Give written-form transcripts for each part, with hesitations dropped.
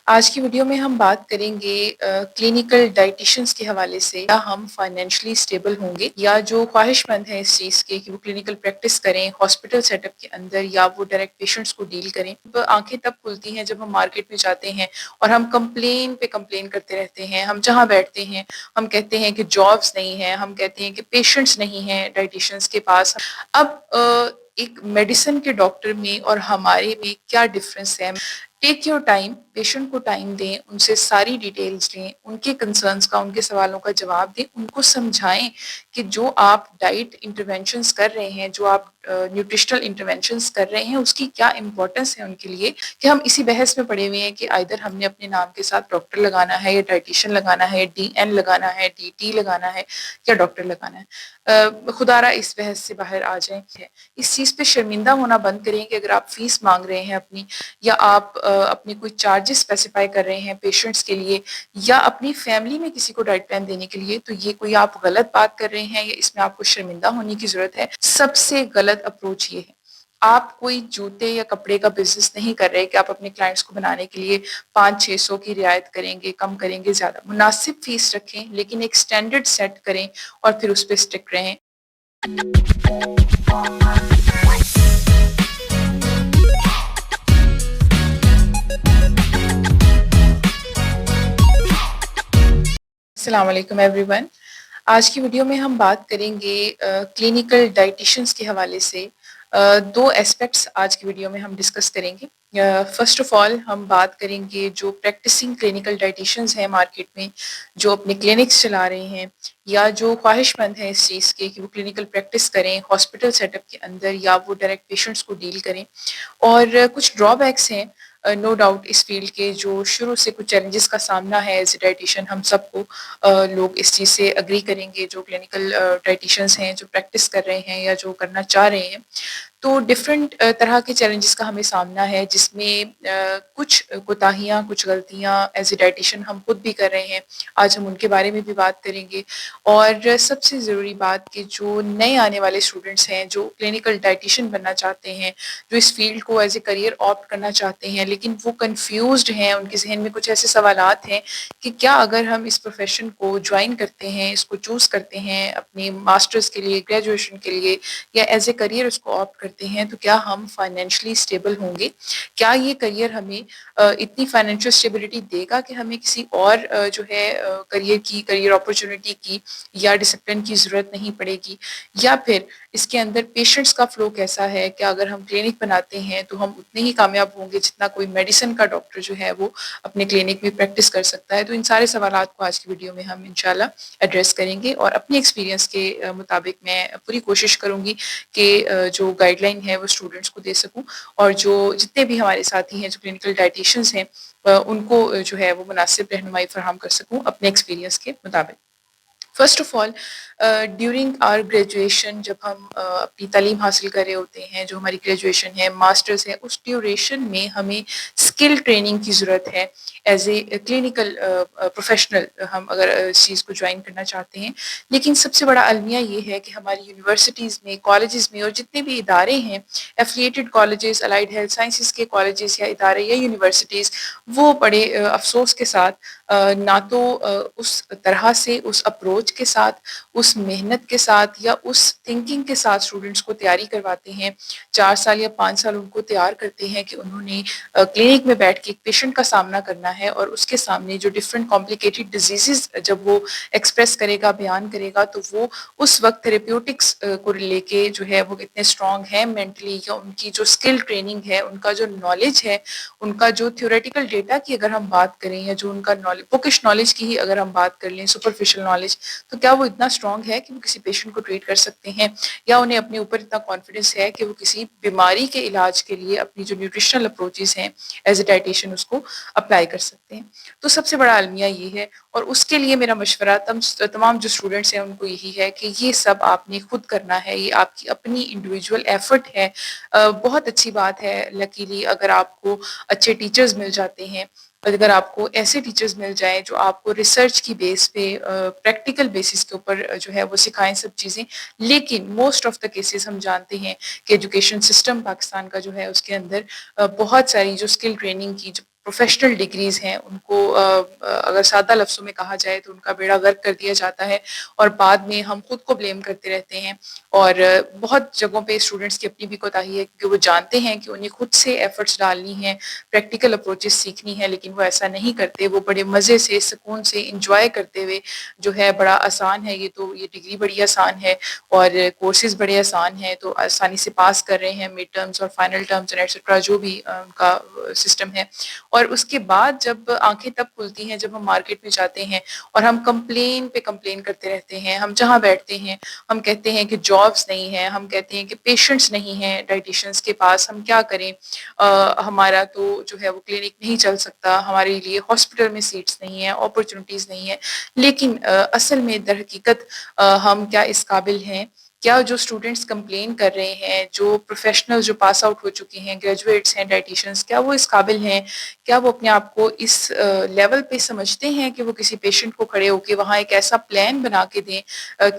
آج کی ویڈیو میں ہم بات کریں گے کلینکل ڈائٹیشنس کے حوالے سے یا ہم فائنینشلی اسٹیبل ہوں گے یا جو خواہش مند ہیں اس چیز کے کہ وہ کلینکل پریکٹس کریں ہاسپٹل سیٹ اپ کے اندر یا وہ ڈائریکٹ پیشنٹس کو ڈیل کریں. آنکھیں تب کھلتی ہیں جب ہم مارکیٹ میں جاتے ہیں اور ہم کمپلین پہ کمپلین کرتے رہتے ہیں. ہم جہاں بیٹھتے ہیں ہم کہتے ہیں کہ جابس نہیں ہیں, ہم کہتے ہیں کہ پیشنٹس نہیں ہیں ڈائٹیشنس کے پاس. اب ایک میڈیسن کے ڈاکٹر میں اور ہمارے میں کیا ڈفرینس ہے؟ ٹیک یور ٹائم, پیشنٹ کو ٹائم دیں, ان سے ساری ڈیٹیلز لیں, ان کے کنسرنس کا, ان کے سوالوں کا جواب دیں, ان کو سمجھائیں کہ جو آپ ڈائٹ انٹرونشنس کر رہے ہیں, جو آپ نیوٹریشنل انٹرونشنس کر رہے ہیں, اس کی کیا امپورٹنس ہے ان کے لیے. کہ ہم اسی بحث میں پڑے ہوئے ہیں کہ آئدر ہم نے اپنے نام کے ساتھ ڈاکٹر لگانا ہے یا ڈائٹیشین لگانا ہے, ڈی این لگانا ہے, ڈی ٹی لگانا ہے یا ڈاکٹر لگانا ہے. خدا را اس بحث سے باہر آ جائیں. اس چیز پہ شرمندہ ہونا بند کریں کہ اگر آپ فیس مانگ رہے ہیں اپنی, یا آپ اپنے کوئی چارجز اسپیسیفائی کر رہے ہیں پیشنٹس کے لیے یا اپنی فیملی میں کسی کو ڈائٹ پلان دینے کے لیے, تو یہ کوئی آپ غلط بات کر رہے ہیں یا اس میں آپ کو شرمندہ ہونے کی ضرورت ہے. سب سے غلط اپروچ یہ ہے. آپ کوئی جوتے یا کپڑے کا بزنس نہیں کر رہے کہ آپ اپنے کلائنٹس کو بنانے کے لیے 500-600 کی رعایت کریں گے, کم کریں گے. زیادہ مناسب فیس رکھیں لیکن ایک سٹینڈرڈ سیٹ کریں اور پھر اس پہ اسٹک رہیں. السلام علیکم ایوری ون. آج کی ویڈیو میں ہم بات کریں گے کلینکل ڈائٹیشنس کے حوالے سے. دو ایسپیکٹس آج کی ویڈیو میں ہم ڈسکس کریں گے. فرسٹ آف آل ہم بات کریں گے جو پریکٹسنگ کلینکل ڈائٹیشنز ہیں مارکیٹ میں, جو اپنے کلینکس چلا رہے ہیں یا جو خواہش مند ہیں اس چیز کے کہ وہ کلینکل پریکٹس کریں ہاسپٹل سیٹ اپ کے اندر یا وہ ڈائریکٹ پیشنٹس کو ڈیل کریں. اور کچھ ڈرا بیکس ہیں نو ڈاؤٹ اس فیلڈ کے, جو شروع سے کچھ چیلنجز کا سامنا ہے ایز اے ڈائٹیشین ہم سب کو. لوگ اس چیز سے اگری کریں گے جو کلینکل ڈائٹیشنز ہیں, جو پریکٹس کر رہے ہیں یا جو کرنا چاہ رہے ہیں. تو ڈفرینٹ طرح کے چیلنجز کا ہمیں سامنا ہے جس میں کچھ کوتاہیاں, کچھ غلطیاں ایز اے ڈائٹیشین ہم خود بھی کر رہے ہیں. آج ہم ان کے بارے میں بھی بات کریں گے. اور سب سے ضروری بات کہ جو نئے آنے والے اسٹوڈنٹس ہیں جو کلینکل ڈائٹیشین بننا چاہتے ہیں, جو اس فیلڈ کو ایز اے کریئر آپٹ کرنا چاہتے ہیں لیکن وہ کنفیوزڈ ہیں, ان کے ذہن میں کچھ ایسے سوالات ہیں کہ کیا اگر ہم اس پروفیشن کو جوائن کرتے ہیں, اس کو چوز کرتے ہیں اپنے ماسٹرز کے لیے, گریجویشن کے لیے یا ایز اے کریئر اس کو آپٹ کرتے ہیں, تو کیا ہم فائنینشلی اسٹیبل ہوں گے؟ کیا یہ کریئر ہمیں اتنی فائنینشیل اسٹیبلٹی دے گا کہ ہمیں کسی اور جو ہے کریئر اپرچونٹی کی یا ڈسپلن کی ضرورت نہیں پڑے گی؟ یا پھر اس کے اندر پیشنٹس کا فلو کیسا ہے؟ کہ اگر ہم کلینک بناتے ہیں تو ہم اتنے ہی کامیاب ہوں گے جتنا کوئی میڈیسن کا ڈاکٹر جو ہے وہ اپنے کلینک میں پریکٹس کر سکتا ہے؟ تو ان سارے سوالات کو آج کی ویڈیو میں ہم انشاءاللہ ایڈریس کریں گے اور اپنے ایکسپیرینس کے مطابق میں پوری کوشش کروں گی کہ جو گائیڈ لائن ہے وہ اسٹوڈنٹس کو دے سکوں, اور جو جتنے بھی ہمارے ساتھی ہیں جو کلینکل ڈائٹیشنز ہیں ان کو جو ہے وہ مناسب رہنمائی فراہم کر سکوں اپنے ایکسپیرینس کے مطابق. First of all during our graduation, جب ہم اپنی تعلیم حاصل کر رہے ہوتے ہیں, جو ہماری گریجویشن ہے, ماسٹرز ہے, اس ڈیوریشن میں ہمیں اسکل ٹریننگ کی ضرورت ہے ایز اے کلینکل پروفیشنل, ہم اگر اس چیز کو جوائن کرنا چاہتے ہیں. لیکن سب سے بڑا المیہ یہ ہے کہ ہماری یونیورسٹیز میں, کالجز میں اور جتنے بھی ادارے ہیں, ایفلیٹڈ کالجز, الائڈ ہیلتھ سائنسز کے کالجز یا ادارے یا یونیورسٹیز, وہ بڑے افسوس کے ساتھ نہ تو اس طرح سے, اس اپروچ کے ساتھ, اس محنت کے ساتھ یا اس تھنکنگ کے ساتھ اسٹوڈنٹس کو تیاری کرواتے ہیں. 4 سال یا 5 سال ان کو تیار کرتے ہیں کہ انہوں نے کلینک میں بیٹھ کے ایک پیشنٹ کا سامنا کرنا ہے اور اس کے سامنے جو ڈفرینٹ کمپلیکیٹڈ ڈیزیزز جب وہ ایکسپریس کرے گا, بیان کرے گا, تو وہ اس وقت تھراپیوٹکس کو لے کے جو ہے وہ کتنے اسٹرانگ ہیں مینٹلی, یا ان کی جو اسکل ٹریننگ ہے, ان کا جو نالج ہے, ان کا جو تھیوریٹیکل ڈیٹا کی اگر ہم بات کریں یا جو ان کا بکش نالج کی ہی اگر ہم بات کر لیں, سپرفیشل نالج, تو کیا وہ اتنا اسٹرانگ ہے کہ وہ کسی پیشنٹ کو ٹریٹ کر سکتے ہیں, یا انہیں اپنے اوپر اتنا کانفیڈنس ہے کہ وہ کسی بیماری کے علاج کے لیے اپنی جو نیوٹریشنل اپروچز ہیں ایز اے ڈائٹیشین اس کو اپلائی کر سکتے ہیں؟ تو سب سے بڑا المیہ یہ ہے, اور اس کے لیے میرا مشورہ تمام جو اسٹوڈنٹس ہیں ان کو یہی ہے کہ یہ سب آپ نے خود کرنا ہے, یہ آپ کی اپنی انڈیویجول ایفرٹ ہے. بہت اچھی بات ہے لکیلی اگر آپ کو اچھے ٹیچرز مل جاتے ہیں, اگر آپ کو ایسے ٹیچرز مل جائیں جو آپ کو ریسرچ کی بیس پہ, پریکٹیکل بیسس کے اوپر جو ہے وہ سکھائیں سب چیزیں. لیکن موسٹ آف دا کیسز ہم جانتے ہیں کہ ایجوکیشن سسٹم پاکستان کا جو ہے اس کے اندر بہت ساری جو اسکل ٹریننگ کی جو پروفیشنل ڈگریز ہیں ان کو اگر سادہ لفظوں میں کہا جائے تو ان کا بیڑا غرق کر دیا جاتا ہے، اور بعد میں ہم خود کو بلیم کرتے رہتے ہیں. اور بہت جگہوں پہ اسٹوڈنٹس کی اپنی بھی کوتاہی ہے کیونکہ وہ جانتے ہیں کہ انہیں خود سے ایفرٹس ڈالنی ہیں، پریکٹیکل اپروچز سیکھنی ہے، لیکن وہ ایسا نہیں کرتے. وہ بڑے مزے سے، سکون سے، انجوائے کرتے ہوئے جو ہے بڑا آسان ہے، یہ ڈگری بڑی آسان ہے اور کورسز بڑے آسان ہیں تو آسانی سے پاس کر رہے ہیں مڈ ٹرمز اور فائنل ٹرمز اور ایٹسٹرا جو بھی ان کا سسٹم ہے. اور اس کے بعد جب آنکھیں تب کھلتی ہیں جب ہم مارکیٹ میں جاتے ہیں اور ہم کمپلین پہ کمپلین کرتے رہتے ہیں. ہم جہاں بیٹھتے ہیں ہم کہتے ہیں کہ جابس نہیں ہیں، ہم کہتے ہیں کہ پیشنٹس نہیں ہیں ڈائٹیشنس کے پاس، ہم کیا کریں، ہمارا تو جو ہے وہ کلینک نہیں چل سکتا، ہمارے لیے ہاسپٹل میں سیٹس نہیں ہیں، اپرچونیٹیز نہیں ہیں. لیکن اصل میں در حقیقت ہم کیا اس قابل ہیں؟ کیا جو اسٹوڈنٹس کمپلین کر رہے ہیں، جو پروفیشنل جو پاس آؤٹ ہو چکے ہیں، گریجویٹس ہیں ڈائٹیشنس، کیا وہ اس قابل ہیں؟ کیا وہ اپنے آپ کو اس لیول پہ سمجھتے ہیں کہ وہ کسی پیشنٹ کو کھڑے ہو کے وہاں ایک ایسا پلان بنا کے دیں،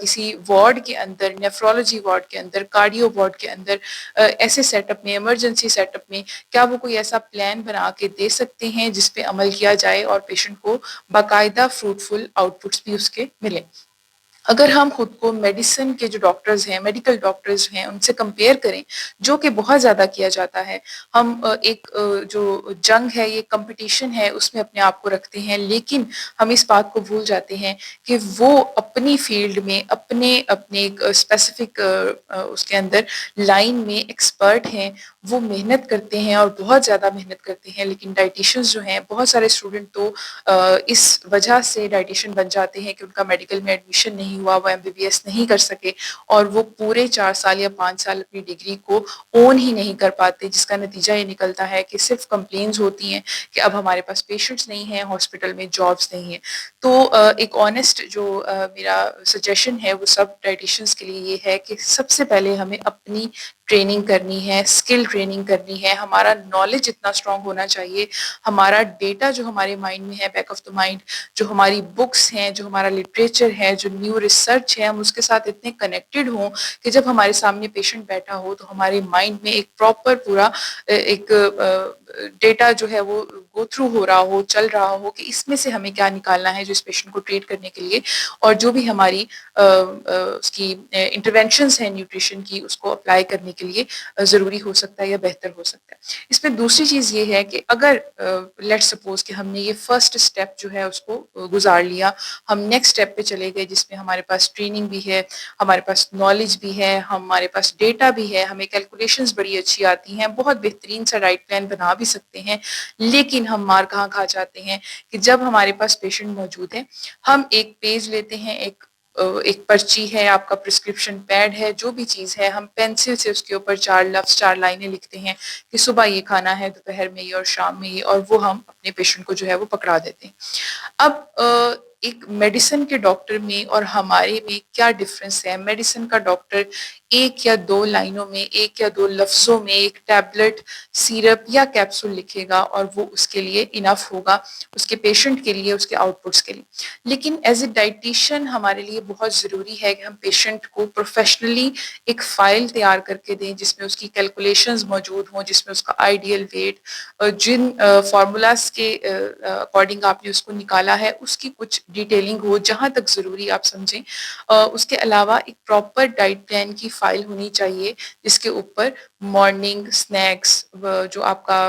کسی وارڈ کے اندر، نیفرولوجی وارڈ کے اندر، کارڈیو وارڈ کے اندر، ایسے سیٹ اپ میں، ایمرجنسی سیٹ اپ میں کیا وہ کوئی ایسا پلان بنا کے دے سکتے ہیں جس پہ عمل کیا جائے اور پیشنٹ کو باقاعدہ فروٹفل آؤٹ پٹس بھی اس کے ملیں؟ اگر ہم خود کو میڈیسن کے جو ڈاکٹرز ہیں، میڈیکل ڈاکٹرز ہیں، ان سے کمپیئر کریں، جو کہ بہت زیادہ کیا جاتا ہے، ہم ایک جو جنگ ہے، یہ کمپٹیشن ہے، اس میں اپنے آپ کو رکھتے ہیں، لیکن ہم اس بات کو بھول جاتے ہیں کہ وہ اپنی فیلڈ میں اپنے ایک اسپیسیفک اس کے اندر لائن میں ایکسپرٹ ہیں، وہ محنت کرتے ہیں اور بہت زیادہ محنت کرتے ہیں. لیکن ڈائٹیشنز جو ہیں، بہت سارے اسٹوڈنٹ تو اس وجہ سے ڈائٹیشین بن جاتے ہیں کہ ان کا میڈیکل میں ایڈمیشن نہیں ہوا، وہ MBBS نہیں کر سکے اور وہ پورے 4 سال یا 5 سال اپنی ڈگری کو اون ہی نہیں کر پاتے، جس کا نتیجہ یہ نکلتا ہے کہ صرف کمپلینز ہوتی ہیں کہ اب ہمارے پاس پیشنٹس نہیں ہیں، ہاسپٹل میں جابس نہیں ہیں. تو ایک آنیسٹ جو میرا سجیشن ہے وہ سب ڈائٹیشنس کے لیے یہ ہے کہ سب سے پہلے ہمیں اپنی ٹریننگ کرنی ہے، اسکل ٹریننگ کرنی ہے. ہمارا نالج اتنا اسٹرانگ ہونا چاہیے، ہمارا ڈیٹا جو ہمارے مائنڈ میں ہے، بیک آف دا مائنڈ، جو ہماری بکس ہیں، جو ہمارا لٹریچر ہے، جو نیو ریسرچ ہے، ہم اس کے ساتھ اتنے کنیکٹڈ ہوں کہ جب ہمارے سامنے پیشنٹ بیٹھا ہو تو ہمارے مائنڈ میں ایک پراپر پورا ایک ڈیٹا جو ہے وہ گو تھرو ہو رہا ہو، چل رہا ہو کہ اس میں سے ہمیں کیا نکالنا ہے جو اس پیشنٹ کو ٹریٹ کرنے کے لیے، اور جو بھی ہماری اس کی انٹرونشنز ہیں نیوٹریشن کی، اس کو اپلائی کرنے کے لیے ضروری ہو سکتا ہے یا بہتر ہو سکتا ہے. اس میں دوسری چیز یہ ہے کہ اگر لیٹ سپوز کہ ہم نے یہ فرسٹ اسٹیپ جو ہے اس کو گزار لیا، ہم نیکسٹ اسٹیپ پہ چلے گئے جس میں ہمارے پاس ٹریننگ بھی ہے، ہمارے پاس نالج بھی ہے، ہمارے پاس ڈیٹا بھی ہے، ہمیں کیلکولیشنز بڑی اچھی آتی ہیں، بہت بہترین سا ڈائٹ پلان بنا بھی سکتے ہیں. لیکن ہم مار کہاں کھا جاتے ہیں کہ جب ہمارے پاس پیشنٹ موجود ہے، ہم ایک پیج لیتے ہیں، ایک پرچی ہے، آپ کا پرسکرپشن پیڈ ہے، جو بھی چیز ہے، ہم پینسل سے اس کے اوپر 4 لفظ 4 لائنیں لکھتے ہیں کہ صبح یہ کھانا ہے، دوپہر میں یہ اور شام میں یہ، اور وہ ہم اپنے پیشنٹ کو جو ہے وہ پکڑا دیتے ہیں. اب ایک میڈیسن کے ڈاکٹر میں اور ہمارے میں کیا ڈفرینس ہے؟ میڈیسن کا ڈاکٹر 1 یا 2 لائنوں میں، 1 یا 2 لفظوں میں ایک ٹیبلٹ، سیرپ یا کیپسول لکھے گا اور وہ اس کے لیے انف ہوگا، اس کے پیشنٹ کے لیے، اس کے آؤٹ پٹس کے لیے. لیکن ایز اے ڈائٹیشین ہمارے لیے بہت ضروری ہے کہ ہم پیشنٹ کو پروفیشنلی ایک فائل تیار کر کے دیں جس میں اس کی کیلکولیشنز موجود ہوں، جس میں اس کا آئیڈیل ویٹ، جن فارمولاز کے اکارڈنگ آپ نے اس کو نکالا ہے اس کی کچھ ڈیٹیلنگ ہو جہاں تک ضروری آپ سمجھیں. اس کے علاوہ ایک پراپر ڈائٹ پلان کی فائل ہونی چاہیے جس کے اوپر مارننگ سنیکس، جو آپ کا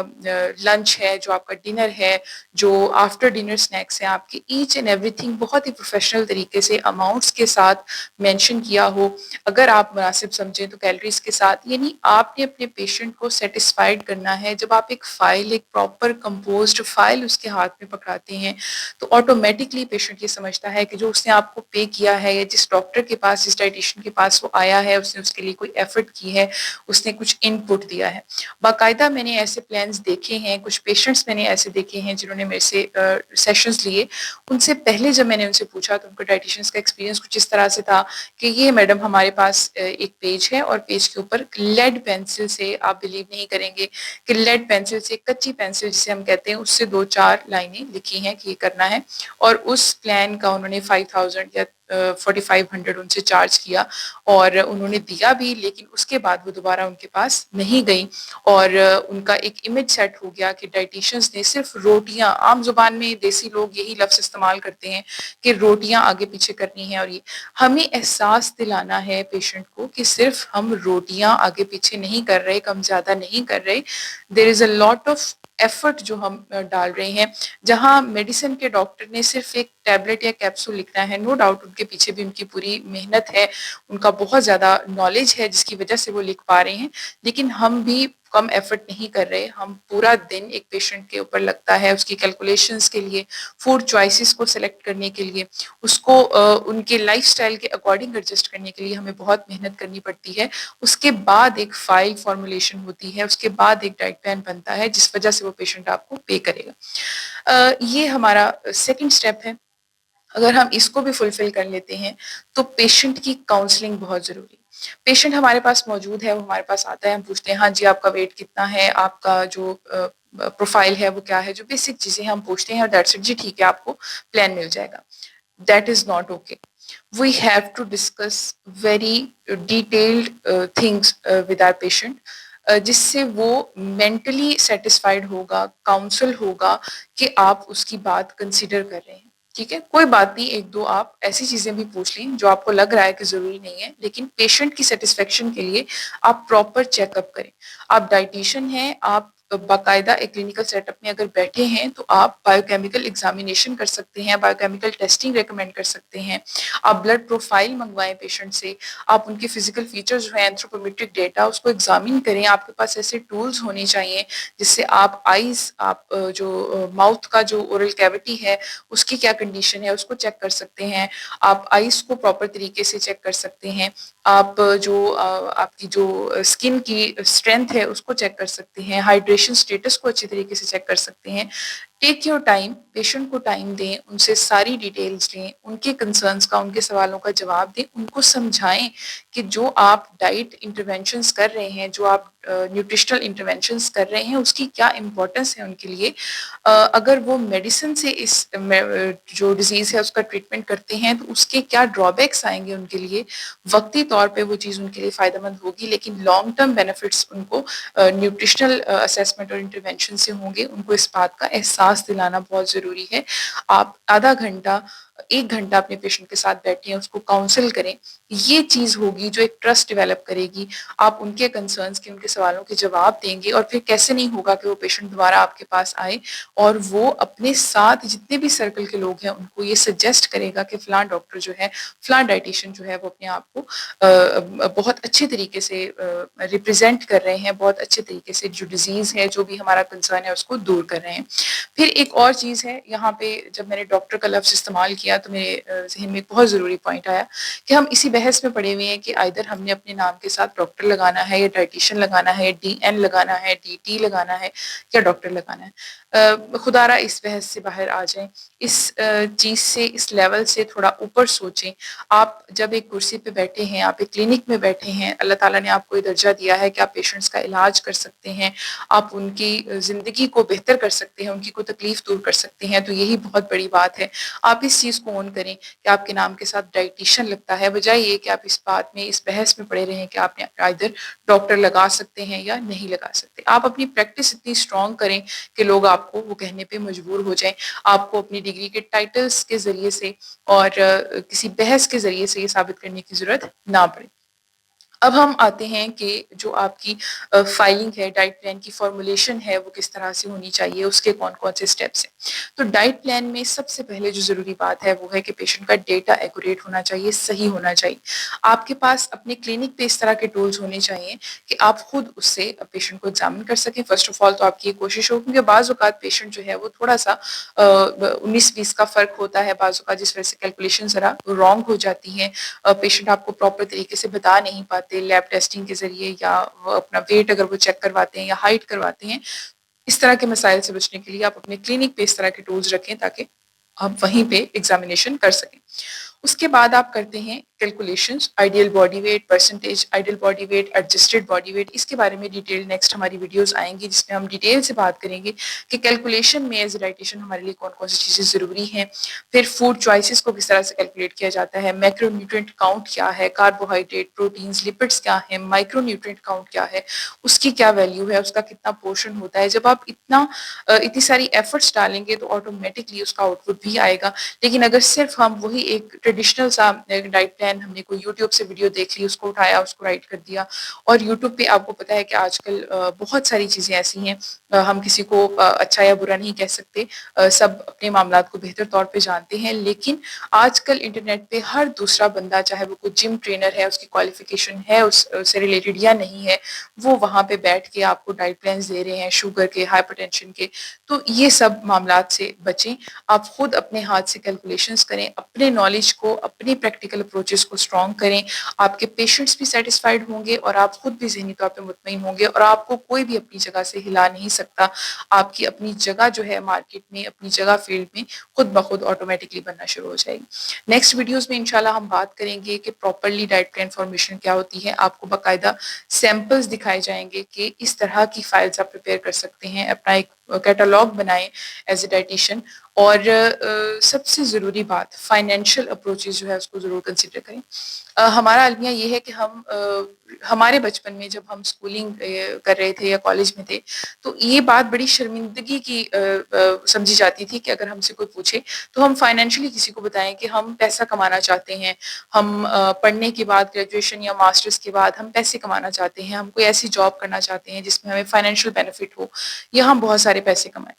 لنچ ہے، جو آپ کا ڈنر ہے، جو آفٹر ڈنر سنیکس ہیں، آپ کے ایچ اینڈ ایوری تھنگ بہت ہی پروفیشنل طریقے سے اماؤنٹس کے ساتھ مینشن کیا ہو. اگر آپ مناسب سمجھیں تو کیلریز کے ساتھ. یعنی آپ نے اپنے پیشنٹ کو سیٹسفائیڈ کرنا ہے. جب آپ ایک فائل، ایک پراپر کمپوزڈ فائل اس کے ہاتھ میں پکڑاتے ہیں تو آٹومیٹکلی پیشنٹ یہ سمجھتا ہے کہ جو اس نے آپ کو پے کیا ہے، یا جس ڈاکٹر کے پاس، جس ڈائٹیشین کے پاس وہ آیا ہے، اس نے اس کے لیے کوئی ایفرٹ کی ہے، اس نے کچھ ان پٹ دیا ہے. باقاعدہ میں نے ایسے پلانز دیکھے ہیں، کچھ پیشنٹس میں نے ایسے دیکھے ہیں جنہوں نے میرے سے سیشنز لیے. ان سے پہلے جب میں نے ان سے پوچھا تو ان کو ڈائٹیشنس کا ایکسپیرینس کچھ اس طرح سے تھا کہ یہ میڈم ہمارے پاس ایک پیج ہے اور پیج کے اوپر لیڈ پینسل سے، آپ بلیو نہیں کریں گے کہ لیڈ پینسل سے، کچی پینسل جسے ہم کہتے ہیں، اس سے 2-4 لائنیں لکھی ہیں کہ یہ کرنا ہے. اور اس پلان کا انہوں نے 5000 یا 4500 ان سے چارج کیا اور انہوں نے دیا بھی، لیکن اس کے بعد وہ دوبارہ ان کے پاس نہیں گئی اور ان کا ایک امیج سیٹ ہو گیا کہ ڈائٹیشنز نے صرف روٹیاں، عام زبان میں دیسی لوگ یہی لفظ استعمال کرتے ہیں کہ روٹیاں آگے پیچھے کرنی ہیں، اور یہ ہمیں احساس دلانا ہے پیشنٹ کو کہ صرف ہم روٹیاں آگے پیچھے نہیں کر رہے، کم زیادہ نہیں کر رہے، دیر از اے لاٹ آف ایفرٹ جو ہم ڈال رہے ہیں. جہاں میڈیسن کے ڈاکٹر نے صرف ایک ٹیبلٹ یا کیپسول لکھنا ہے، نو ڈاؤٹ ان کے پیچھے بھی ان کی پوری محنت ہے، ان کا بہت زیادہ نالج ہے جس کی وجہ سے وہ لکھ پا رہے ہیں، لیکن ہم بھی کم ایفرٹ نہیں کر رہے. ہم پورا دن ایک پیشنٹ کے اوپر لگتا ہے اس کی کیلکولیشنز کے لیے، فوڈ چوائسیز کو سلیکٹ کرنے کے لیے، اس کو ان کے لائف سٹائل کے اکارڈنگ ایڈجسٹ کرنے کے لیے ہمیں بہت محنت کرنی پڑتی ہے. اس کے بعد ایک فائل فارمولیشن ہوتی ہے، اس کے بعد ایک ڈائٹ پلان بنتا ہے جس وجہ سے وہ پیشنٹ آپ کو پے کرے گا. یہ ہمارا سیکنڈ سٹیپ ہے. اگر ہم اس کو بھی فلفل کر لیتے ہیں تو پیشنٹ کی کاؤنسلنگ بہت ضروری ہے. پیشنٹ ہمارے پاس موجود ہے، وہ ہمارے پاس آتا ہے، ہم پوچھتے ہیں ہاں جی آپ کا ویٹ کتنا ہے، آپ کا جو پروفائل ہے وہ کیا ہے، جو بیسک چیزیں ہم پوچھتے ہیں، اور دیٹس اٹ، جی ٹھیک ہے آپ کو پلان مل جائے گا. That is not okay. We have to discuss very detailed things with our patient, جس سے وہ مینٹلی سیٹسفائیڈ ہوگا، کاؤنسل ہوگا کہ آپ اس کی بات کنسیڈر کر رہے ہیں. ٹھیک ہے، کوئی بات نہیں، ایک دو آپ ایسی چیزیں بھی پوچھ لیں جو آپ کو لگ رہا ہے کہ ضروری نہیں ہے، لیکن پیشنٹ کی سیٹسفیکشن کے لیے آپ پراپر چیک اپ کریں. آپ ڈائٹیشین ہیں، آپ باقاعدہ ایک کلینکل سیٹ اپ میں اگر بیٹھے ہیں تو آپ بایو کیمیکل ایگزامینیشن کر سکتے ہیں، بایو کیمیکل ٹیسٹنگ ریکمینڈ کر سکتے ہیں، آپ بلڈ پروفائل منگوائیں پیشنٹ سے، آپ ان کے فزیکل فیچرز جو ہیں اینتھروپومیٹرک ڈیٹا اس کو ایگزامن کریں. آپ کے پاس ایسے ٹولز ہونے چاہیے جس سے آپ آئیز، آپ جو ماؤتھ کا جو اورل کیوٹی ہے اس کی کیا کنڈیشن ہے اس کو چیک کر سکتے ہیں، آپ آئیز کو پراپر طریقے سے چیک کر سکتے ہیں، آپ جو آپ کی جو اسکن کی اسٹرینتھ ہے اس کو چیک کر سکتے ہیں، ہائیڈریشن اسٹیٹس کو اچھی طریقے سے چیک کر سکتے ہیں. ٹیک یور ٹائم، پیشنٹ کو ٹائم دیں، ان سے ساری ڈیٹیلز لیں، ان کے کنسرنس کا، ان کے سوالوں کا جواب دیں، ان کو سمجھائیں کہ جو آپ ڈائٹ انٹرونشنز کر رہے ہیں، جو آپ نیوٹریشنل انٹرونشنز کر رہے ہیں اس کی کیا امپورٹنس ہے ان کے لیے. اگر وہ میڈیسن سے اس جو ڈیزیز ہے اس کا ٹریٹمنٹ کرتے ہیں تو اس کے کیا ڈرا بیکس آئیں گے ان کے لیے. وقتی طور پہ وہ چیز ان کے لیے فائدہ مند ہوگی، لیکن لانگ ٹرم بینیفٹس ان کو نیوٹریشنل اسیسمنٹ اور انٹرونشن سے ہوں گے. ان کو اس بات کا احساس دلانا بہت ضروری ہے. آپ آدھا گھنٹہ، ایک گھنٹہ اپنے پیشنٹ کے ساتھ بیٹھیں، اس کو کاؤنسل کریں. یہ چیز ہوگی جو ایک ٹرسٹ ڈیولپ کرے گی. آپ ان کے کنسرنس کے، ان کے سوالوں کے جواب دیں گے، اور پھر کیسے نہیں ہوگا کہ وہ پیشنٹ دوبارہ آپ کے پاس آئے اور وہ اپنے ساتھ جتنے بھی سرکل کے لوگ ہیں ان کو یہ سجیسٹ کرے گا کہ فلاں ڈاکٹر جو ہے، فلاں ڈائٹیشین جو ہے وہ اپنے آپ کو بہت اچھے طریقے سے ریپرزینٹ کر رہے ہیں، بہت اچھے طریقے سے جو ڈیزیز ہے، جو بھی ہمارا کنسرن ہے اس کو دور کر رہے ہیں. پھر ایک اور چیز ہے یہاں پہ، جب میں نے ڈاکٹر کا لفظ استعمال کیا تو میرے ذہن میں ایک بہت ضروری پوائنٹ آیا کہ ہم اسی بحث میں پڑے ہوئے ہیں کہ آئدر ہم نے اپنے نام کے ساتھ ڈاکٹر لگانا ہے، یا ڈائٹیشین لگانا ہے، DN لگانا ہے، DT لگانا ہے، یا ڈاکٹر لگانا ہے. خدا را اس بحث سے باہر آ جائیں، اس چیز سے، اس لیول سے تھوڑا اوپر سوچیں. آپ جب ایک کرسی پہ بیٹھے ہیں، آپ ایک کلینک میں بیٹھے ہیں، اللہ تعالیٰ نے آپ کو یہ درجہ دیا ہے کہ آپ پیشنٹس کا علاج کر سکتے ہیں، آپ ان کی زندگی کو بہتر کر سکتے ہیں، ان کی کوئی تکلیف دور کر سکتے ہیں، تو یہی بہت بڑی بات ہے. آپ اس چیز کو اون کریں کہ آپ کے نام کے ساتھ ڈائٹیشین لگتا ہے، بجائے یہ کہ آپ اس بات میں، اس بحث میں پڑے رہیں کہ آپ نے ادھر ڈاکٹر لگا سکتے ہیں یا نہیں لگا سکتے. آپ اپنی پریکٹس اتنی اسٹرانگ کریں کہ لوگ آپ کو وہ کہنے پہ مجبور ہو جائیں. آپ کو اپنی ڈگری کے ٹائٹلز کے ذریعے سے اور کسی بحث کے ذریعے سے یہ ثابت کرنے کی ضرورت نہ پڑے. اب ہم آتے ہیں کہ جو آپ کی فائلنگ ہے، ڈائٹ پلان کی فارمولیشن ہے، وہ کس طرح سے ہونی چاہیے، اس کے کون کون سے سٹیپس ہیں. تو ڈائٹ پلان میں سب سے پہلے جو ضروری بات ہے وہ ہے کہ پیشنٹ کا ڈیٹا ایکوریٹ ہونا چاہیے، صحیح ہونا چاہیے. آپ کے پاس اپنے کلینک پہ اس طرح کے ٹولز ہونے چاہیے کہ آپ خود اس سے پیشنٹ کو ایگزامن کر سکیں. فرسٹ آف آل تو آپ کی یہ کوشش ہو، کیونکہ بعض اوقات پیشنٹ جو ہے وہ تھوڑا سا 19-20 کا فرق ہوتا ہے، بعض اوقات جس وجہ سے کیلکولیشن ذرا رانگ ہو جاتی ہیں. پیشنٹ آپ کو پراپر طریقے سے بتا نہیں پاتے لیب ٹیسٹنگ کے ذریعے، یا وہ اپنا ویٹ اگر وہ چیک کرواتے ہیں یا ہائٹ کرواتے ہیں. اس طرح کے مسائل سے بچنے کے لیے آپ اپنے کلینک پہ اس طرح کے ٹولز رکھیں تاکہ آپ وہیں پہ ایگزامینیشن کر سکیں. اس کے بعد آپ کرتے ہیں calculations, ideal body weight, percentage ideal body weight, adjusted body weight, اس کے بارے میں ڈیٹیل نیکسٹ ہماری ویڈیوز آئیں گی جس میں ہم ڈیٹیل سے بات کریں گے کہ کیلکولیشن میں ایز اے ڈائٹیشین ہمارے لیے کون کون سی چیزیں ضروری ہیں، پھر فوڈ چوائسیز کو کس طرح سے کیلکولیٹ کیا جاتا ہے، میکرو نیوٹرینٹ کاؤنٹ کیا ہے، کاربوہائیڈریٹ، پروٹینز، لپڈس کیا ہیں، مائکرو نیوٹرینٹ کاؤنٹ کیا ہے، اس کی کیا ویلیو ہے، اس کا کتنا پورشن ہوتا ہے۔ جب آپ اتنی ساری ایفرٹس ڈالیں گے تو آٹومیٹکلی اس کا آؤٹ پٹ بھی آئے گا۔ لیکن اگر صرف ہم وہی ایک ٹریڈیشنل سا ڈائٹ پلان، ہم نے کوئی یوٹیوب سے ویڈیو دیکھ لی، اس کو اٹھایا، اس کو رائٹ کر دیا، اور یوٹیوب پہ آپ کو پتا ہے کہ آج کل بہت ساری چیزیں ایسی ہیں، ہم کسی کو اچھا یا برا نہیں کہہ سکتے، سب اپنے معاملات کو بہتر طور پہ جانتے ہیں، لیکن آج کل انٹرنیٹ پہ ہر دوسرا بندہ، چاہے وہ کوئی جم ٹرینر ہے، اس کی کوالیفیکیشن ہے اس سے ریلیٹڈ یا نہیں ہے، وہ وہاں پہ بیٹھ کے آپ کو ڈائٹ پلانز دے رہے ہیں، شوگر کے، ہائپر ٹینشن کے۔ تو یہ سب معاملات سے بچیں، آپ خود اپنے ہاتھ سے کیلکولیشنز کریں، اپنے نالج کو، اپنی پریکٹیکل اپروچز کو اسٹرانگ کریں، آپ کے پیشنٹس بھی سیٹسفائیڈ ہوں گے اور آپ خود بھی ذہنی طور پہ مطمئن ہوں گے، اور آپ کو کوئی بھی اپنی جگہ سے ہلا نہیں سکتا۔ آپ کی اپنی جگہ جو ہے مارکیٹ میں، اپنی جگہ فیلڈ میں خود بخود آٹومیٹکلی بننا شروع ہو جائے گی۔ نیکسٹ ویڈیوز میں انشاءاللہ ہم بات کریں گے کہ پراپرلی ڈائٹ پلان فارمیشن کیا ہوتی ہے، آپ کو باقاعدہ سیمپلز دکھائے جائیں گے کہ اس طرح کی فائلز آپ پریپیئر کر سکتے ہیں، اپنا ایک کیٹالاگ بنائیں ایز اے ڈائٹیشین، اور سب سے ضروری بات فائنینشیل اپروچز جو ہے اس کو ضرور کنسیڈر کریں۔ ہمارا المیہ یہ ہے کہ ہمارے بچپن میں جب ہم اسکولنگ کر رہے تھے یا کالج میں تھے تو یہ بات بڑی شرمندگی کی سمجھی جاتی تھی کہ اگر ہم سے کوئی پوچھے تو ہم فائنینشلی کسی کو بتائیں کہ ہم پیسہ کمانا چاہتے ہیں، ہم پڑھنے کے بعد گریجویشن یا ماسٹرز کے بعد ہم پیسے کمانا چاہتے ہیں، ہم کوئی ایسی جاب کرنا چاہتے ہیں جس میں ہمیں فائنینشیل بینیفٹ ہو یا ہم بہت سارے پیسے کمائیں۔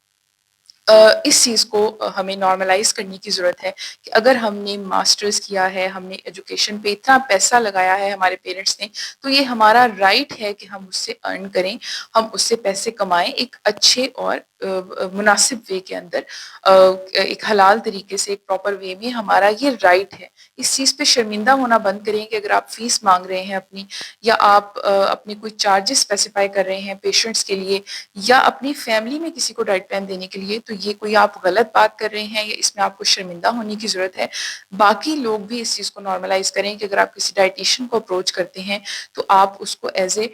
اس چیز کو ہمیں نارملائز کرنے کی ضرورت ہے کہ اگر ہم نے ماسٹرز کیا ہے، ہم نے ایجوکیشن پہ اتنا پیسہ لگایا ہے ہمارے پیرنٹس نے، تو یہ ہمارا رائٹ ہے کہ ہم اس سے ارن کریں، ہم اس سے پیسے کمائیں ایک اچھے اور مناسب وے کے اندر، ایک حلال طریقے سے، ایک پراپر وے میں، ہمارا یہ رائٹ ہے۔ اس چیز پہ شرمندہ ہونا بند کریں کہ اگر آپ فیس مانگ رہے ہیں اپنی، یا آپ اپنے کوئی چارجز اسپیسیفائی کر رہے ہیں پیشنٹس کے لیے یا اپنی فیملی میں کسی کو ڈائٹ پلان دینے کے لیے، تو یہ کوئی آپ غلط بات کر رہے ہیں یا اس میں آپ کو شرمندہ ہونے کی ضرورت ہے۔ باقی لوگ بھی اس چیز کو نارملائز کریں کہ اگر آپ کسی ڈائٹیشین کو اپروچ کرتے ہیں تو آپ اس کو ایز اے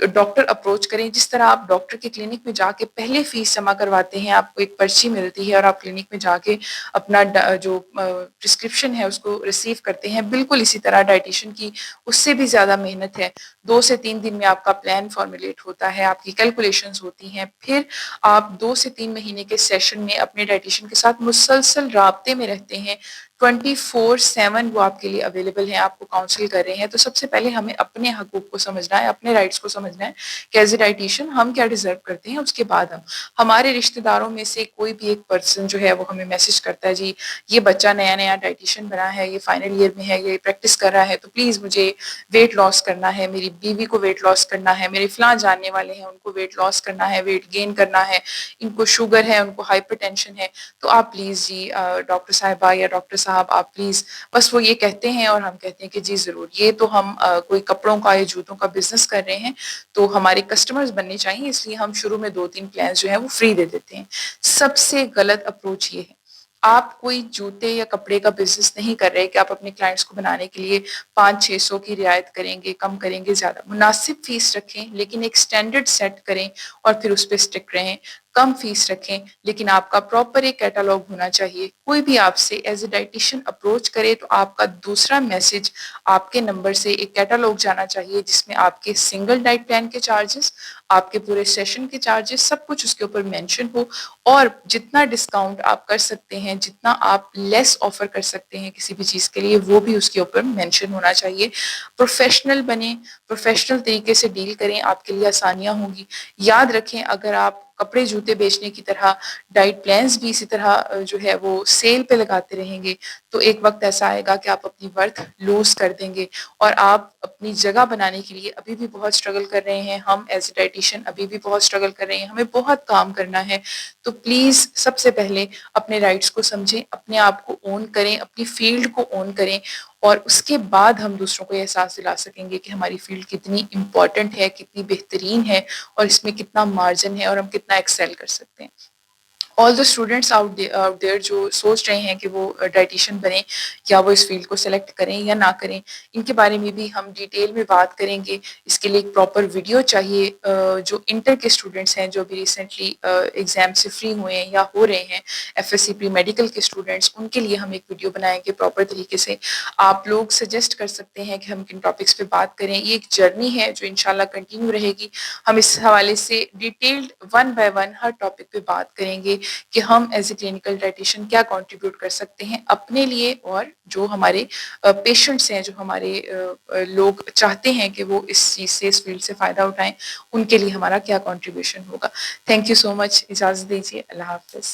ڈاکٹر اپروچ کریں، جس طرح آپ ڈاکٹر کے کلینک میں جا کے پہلے فیس جمع کرواتے ہیں، آپ کو ایک پرچی ملتی ہے اور آپ کلینک میں جا کے اپنا جو پرسکرپشن ہے اس کو ریسیو کرتے ہیں، بالکل اسی طرح ڈائٹیشین کی اس سے بھی زیادہ محنت ہے۔ 2 سے 3 دن میں آپ کا پلان فارمولیٹ ہوتا ہے، آپ کی کیلکولیشنز ہوتی ہیں، پھر آپ 2 سے 3 مہینے کے سیشن میں اپنے ڈائٹیشین کے ساتھ مسلسل رابطے میں رہتے ہیں، 24/7 وہ آپ کے لیے اویلیبل ہیں، آپ کو کاؤنسل کر رہے ہیں۔ تو سب سے پہلے ہمیں اپنے حقوق کو سمجھنا ہے، اپنے رائٹس کو سمجھنا ہے کہ ایز اے ڈائٹیشین ہم کیا ڈیزرو کرتے ہیں۔ اس کے بعد ہمارے رشتہ داروں میں سے کوئی بھی ایک پرسن جو ہے وہ ہمیں میسج کرتا ہے، جی یہ بچہ نیا نیا ڈائٹیشین بنا ہے، یہ فائنل ایئر میں ہے، یہ پریکٹس کر رہا ہے، تو پلیز مجھے ویٹ لاس کرنا ہے، میری بیوی کو ویٹ لاس کرنا ہے، میرے فلاں جاننے والے ہیں ان کو ویٹ لاس کرنا ہے، ویٹ گین کرنا ہے، ان کو شوگر ہے، ان کو ہائپر ٹینشن ہے، تو آپ پلیز جی ڈاکٹر صاحبہ یا ڈاکٹر صاحب آپ پلیز، بس وہ یہ کہتے ہیں اور ہم کہتے ہیں کہ جی ضرور۔ یہ تو ہم کوئی کپڑوں کا یا جوتوں کا بزنس کر رہے ہیں تو ہمارے کسٹمرز بننے چاہیے، اس لیے ہم شروع میں 2-3 پلانز جو ہیں وہ فری دے دیتے ہیں۔ سب سے غلط اپروچ یہ ہے، آپ کوئی جوتے یا کپڑے کا بزنس نہیں کر رہے کہ آپ اپنے کلائنٹس کو بنانے کے لیے 500-600 کی رعایت کریں گے، کم کریں گے، زیادہ مناسب فیس رکھیں لیکن ایک سٹینڈرڈ سیٹ کریں اور پھر اس پہ سٹک رہیں۔ کم فیس رکھیں لیکن آپ کا پراپر ایک کیٹالاگ ہونا چاہیے۔ کوئی بھی آپ سے ایز اے ڈائٹیشین اپروچ کرے تو آپ کا دوسرا میسج آپ کے نمبر سے ایک کیٹالاگ جانا چاہیے جس میں آپ کے سنگل ڈائٹ پلان کے چارجز، آپ کے پورے سیشن کے چارجز، سب کچھ اس کے اوپر مینشن ہو، اور جتنا ڈسکاؤنٹ آپ کر سکتے ہیں، جتنا آپ لیس آفر کر سکتے ہیں کسی بھی چیز کے لیے، وہ بھی اس کے اوپر مینشن ہونا چاہیے۔ پروفیشنل بنیں، پروفیشنل طریقے سے ڈیل کریں، آپ کے لیے آسانیاں ہوں گی۔ یاد رکھیں اگر آپ کپڑے جوتے بیچنے کی طرح ڈائٹ پلانز بھی اسی طرح جو ہے وہ سیل پہ لگاتے رہیں گے تو ایک وقت ایسا آئے گا کہ آپ اپنی ورتھ لوز کر دیں گے، اور آپ اپنی جگہ بنانے کے لیے ابھی بھی بہت اسٹرگل کر رہے ہیں، ہم ایز اے ڈائٹیشین ابھی بھی بہت اسٹرگل کر رہے ہیں، ہمیں بہت کام کرنا ہے۔ تو پلیز سب سے پہلے اپنے رائٹس کو سمجھیں، اپنے آپ کو اون کریں، اپنی فیلڈ کو اون کریں، اور اس کے بعد ہم دوسروں کو یہ احساس دلا سکیں گے کہ ہماری فیلڈ کتنی امپورٹنٹ ہے، کتنی بہترین ہے، اور اس میں کتنا مارجن ہے اور ہم کتنا ایکسیل کر سکتے ہیں۔ آل دا اسٹوڈنٹس آؤٹ دیئر جو سوچ رہے ہیں کہ وہ ڈائٹیشین بنیں یا وہ اس فیلڈ کو سلیکٹ کریں یا نہ کریں، ان کے بارے میں بھی ہم ڈیٹیل میں بات کریں گے. اس کے لیے ایک پراپر ویڈیو چاہیے. جو انٹر کے اسٹوڈنٹس ہیں جو بھی ریسنٹلی ایگزام سے فری ہوئے ہیں یا ہو رہے ہیں، F S C pre medical کے اسٹوڈنٹس، ان کے لیے ہم ایک ویڈیو بنائیں گے پراپر طریقے سے. آپ لوگ سجیسٹ کر سکتے ہیں کہ ہم کن ٹاپکس پہ بات کریں. یہ ایک جرنی ہے جو انشاءاللہ کنٹینیو رہے گی. ہم اس حوالے سے detailed one by one Hare topic پہ بات کریں گے کہ ہم ایز اے کلینکل ڈائٹیشین کیا کنٹریبیوٹ کر سکتے ہیں اپنے لیے، اور جو ہمارے پیشنٹس ہیں، جو ہمارے لوگ چاہتے ہیں کہ وہ اس چیز سے، اس فیلڈ سے فائدہ اٹھائیں، ان کے لیے ہمارا کیا کنٹریبیوشن ہوگا. تھینک یو سو مچ. اجازت دیجیے. اللہ حافظ.